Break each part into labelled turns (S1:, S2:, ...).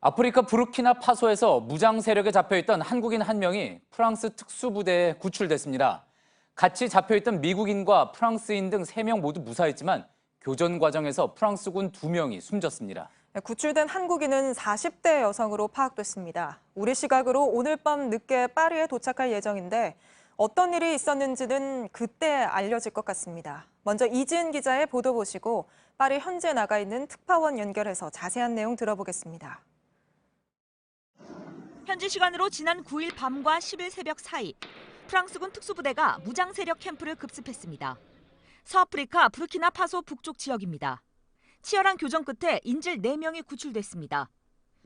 S1: 아프리카 부르키나파소에서 무장 세력에 잡혀있던 한국인 한 명이 프랑스 특수부대에 구출됐습니다. 같이 잡혀있던 미국인과 프랑스인 등 3명 모두 무사했지만 교전 과정에서 프랑스군 2명이 숨졌습니다.
S2: 구출된 한국인은 40대 여성으로 파악됐습니다. 우리 시각으로 오늘 밤 늦게 파리에 도착할 예정인데 어떤 일이 있었는지는 그때 알려질 것 같습니다. 먼저 이지은 기자의 보도 보시고 파리 현지에 나가 있는 특파원 연결해서 자세한 내용 들어보겠습니다.
S3: 현지 시간으로 지난 9일 밤과 10일 새벽 사이 프랑스군 특수부대가 무장 세력 캠프를 급습했습니다. 서아프리카 부르키나파소 북쪽 지역입니다. 치열한 교전 끝에 인질 4명이 구출됐습니다.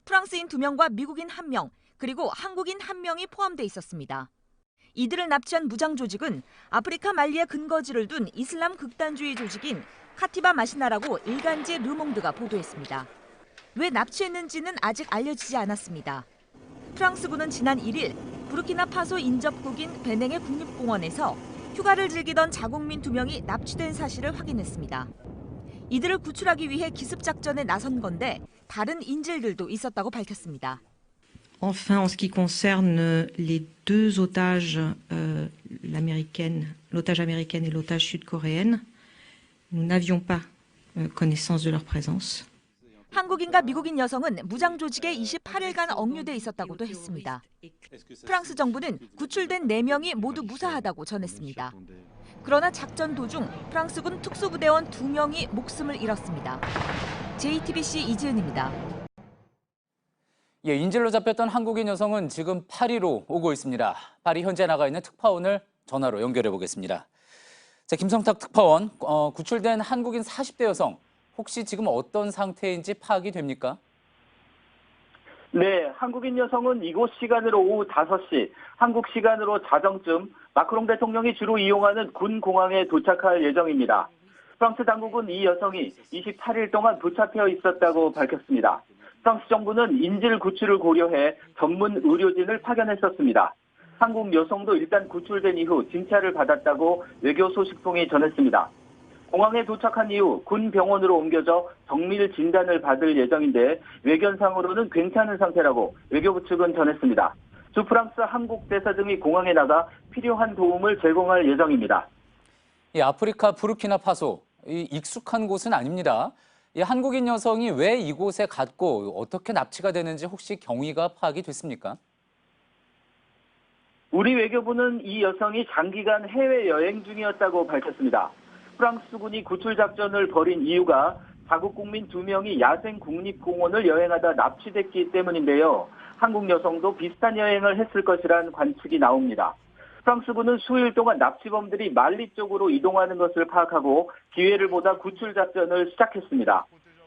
S3: 프랑스인 2명과 미국인 1명, 그리고 한국인 1명이 포함돼 있었습니다. 이들을 납치한 무장 조직은 아프리카 말리에 근거지를 둔 이슬람 극단주의 조직인 카티바 마시나라고 일간지 르몽드가 보도했습니다. 왜 납치했는지는 아직 알려지지 않았습니다. 프랑스군은 지난 1일 부르키나파소 인접국인 베냉의 국립공원에서 휴가를 즐기던 자국민 2명이 납치된 사실을 확인했습니다. 이들을 구출하기 위해 기습작전에 나선 건데 다른 인질들도 있었다고 밝혔습니다.
S4: Enfin, en ce qui concerne les deux otages, l'otage américaine et l'otage sud-coréenne, nous n'avions pas connaissance de leur présence.
S3: 한국인과 미국인 여성은 무장 조직에 28일간 억류돼 있었다고도 했습니다. 프랑스 정부는 구출된 4명이 모두 무사하다고 전했습니다. 그러나 작전 도중 프랑스군 특수부대원 2명이 목숨을 잃었습니다. JTBC 이지은입니다.
S1: 인질로 잡혔던 한국인 여성은 지금 파리로 오고 있습니다. 파리 현지에 나가 있는 특파원을 전화로 연결해 보겠습니다. 자, 김성탁 특파원, 구출된 한국인 40대 여성, 혹시 지금 어떤 상태인지 파악이 됩니까?
S5: 네, 한국인 여성은 이곳 시간으로 오후 5시, 한국 시간으로 자정쯤 마크롱 대통령이 주로 이용하는 군 공항에 도착할 예정입니다. 프랑스 당국은 이 여성이 28일 동안 붙잡혀 있었다고 밝혔습니다. 프랑스 정부는 인질 구출을 고려해 전문 의료진을 파견했었습니다. 한국 여성도 일단 구출된 이후 진찰을 받았다고 외교 소식통이 전했습니다. 공항에 도착한 이후 군 병원으로 옮겨져 정밀 진단을 받을 예정인데 외견상으로는 괜찮은 상태라고 외교부 측은 전했습니다. 주 프랑스 한국 대사 등이 공항에 나가 필요한 도움을 제공할 예정입니다.
S1: 아프리카 부르키나파소, 익숙한 곳은 아닙니다. 이 한국인 여성이 왜 이곳에 갔고 어떻게 납치가 되는지 혹시 경위가 파악이 됐습니까?
S5: 우리 외교부는 이 여성이 장기간 해외여행 중이었다고 밝혔습니다. 프랑스군이 구출 작전을 벌인 이유가 자국 국민 2명이 야생 국립공원을 여행하다 납치됐기 때문인데요. 한국 여성도 비슷한 여행을 했을 것이란 관측이 나옵니다. 프랑스군은 수일 동안 납치범들이 말리 쪽으로 이동하는 것을 파악하고 기회를 보다 구출 작전을 시작했습니다.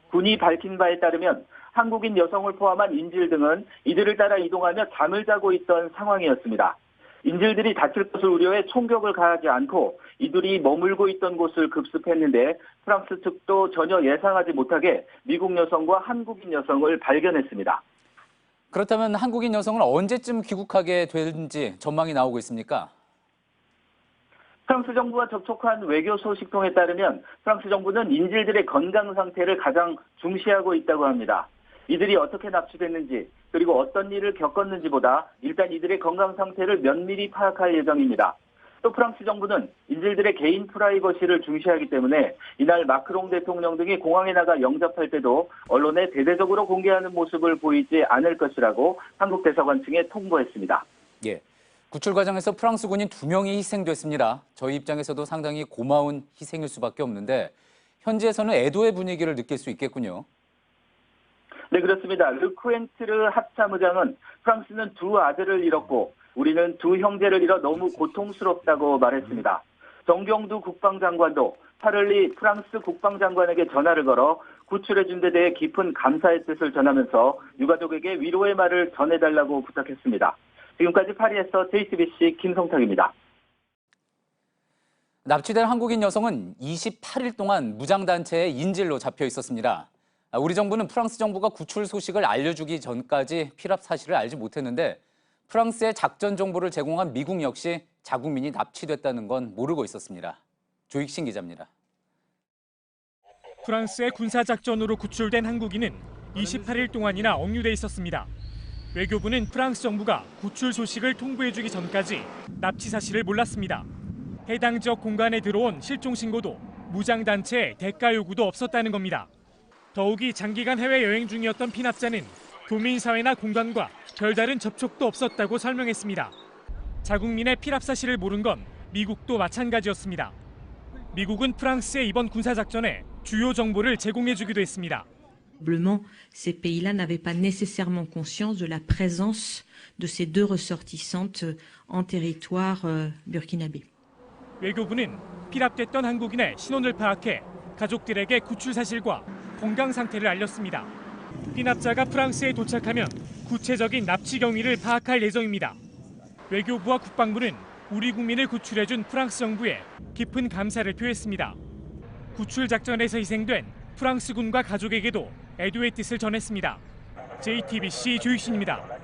S5: 군이 밝힌 바에 따르면 한국인 여성을 포함한 인질 등은 이들을 따라 이동하며 잠을 자고 있던 상황이었습니다. 인질들이 다칠 것을 우려해 총격을 가하지 않고 이들이 머물고 있던 곳을 급습했는데 프랑스 측도 전혀 예상하지 못하게 미국 여성과 한국인 여성을 발견했습니다.
S1: 그렇다면 한국인 여성은 언제쯤 귀국하게 되는지 전망이 나오고 있습니까?
S5: 프랑스 정부와 접촉한 외교 소식통에 따르면 프랑스 정부는 인질들의 건강 상태를 가장 중시하고 있다고 합니다. 이들이 어떻게 납치됐는지 그리고 어떤 일을 겪었는지보다 일단 이들의 건강 상태를 면밀히 파악할 예정입니다. 또 프랑스 정부는 인질들의 개인 프라이버시를 중시하기 때문에 이날 마크롱 대통령 등이 공항에 나가 영접할 때도 언론에 대대적으로 공개하는 모습을 보이지 않을 것이라고 한국 대사관 측에 통보했습니다.
S1: 예, 구출 과정에서 프랑스군인 2명이 희생됐습니다. 저희 입장에서도 상당히 고마운 희생일 수밖에 없는데 현지에서는 애도의 분위기를 느낄 수 있겠군요.
S5: 네, 그렇습니다. 르쿠엔트르 합참의장은 프랑스는 2 아들을 잃었고 우리는 2 형제를 잃어 너무 고통스럽다고 말했습니다. 정경두 국방장관도 파를리 프랑스 국방장관에게 전화를 걸어 구출해준 데 대해 깊은 감사의 뜻을 전하면서 유가족에게 위로의 말을 전해달라고 부탁했습니다. 지금까지 파리에서 JTBC 김성탁입니다.
S1: 납치된 한국인 여성은 28일 동안 무장단체의 인질로 잡혀 있었습니다. 우리 정부는 프랑스 정부가 구출 소식을 알려주기 전까지 피랍 사실을 알지 못했는데 프랑스의 작전 정보를 제공한 미국 역시 자국민이 납치됐다는 건 모르고 있었습니다. 조익신 기자입니다.
S6: 프랑스의 군사작전으로 구출된 한국인은 28일 동안이나 억류돼 있었습니다. 외교부는 프랑스 정부가 구출 소식을 통보해주기 전까지 납치 사실을 몰랐습니다. 해당 지역 공간에 들어온 실종 신고도 무장단체의 대가 요구도 없었다는 겁니다. 더욱이 장기간 해외여행 중이었던 피납자는 교민사회나 공간과 별다른 접촉도 없었다고 설명했습니다. 자국민의 피랍 사실을 모른 건 미국도 마찬가지였습니다. 미국은 프랑스의 이번 군사작전에 주요 정보를 제공해주기도 했습니다.
S4: Probablement, ces pays-là n'avaient pas nécessairement conscience de la présence de ces deux ressortissantes en territoire burkinabé.
S6: 외교부는 피랍됐던 한국인의 신원을 파악해 가족들에게 구출 사실과 건강 상태를 알렸습니다. 피납자가 프랑스에 도착하면 구체적인 납치 경위를 파악할 예정입니다. 외교부와 국방부는 우리 국민을 구출해준 프랑스 정부에 깊은 감사를 표했습니다. 구출 작전에서 희생된 프랑스군과 가족에게도 애도의 뜻을 전했습니다. JTBC 조익신입니다.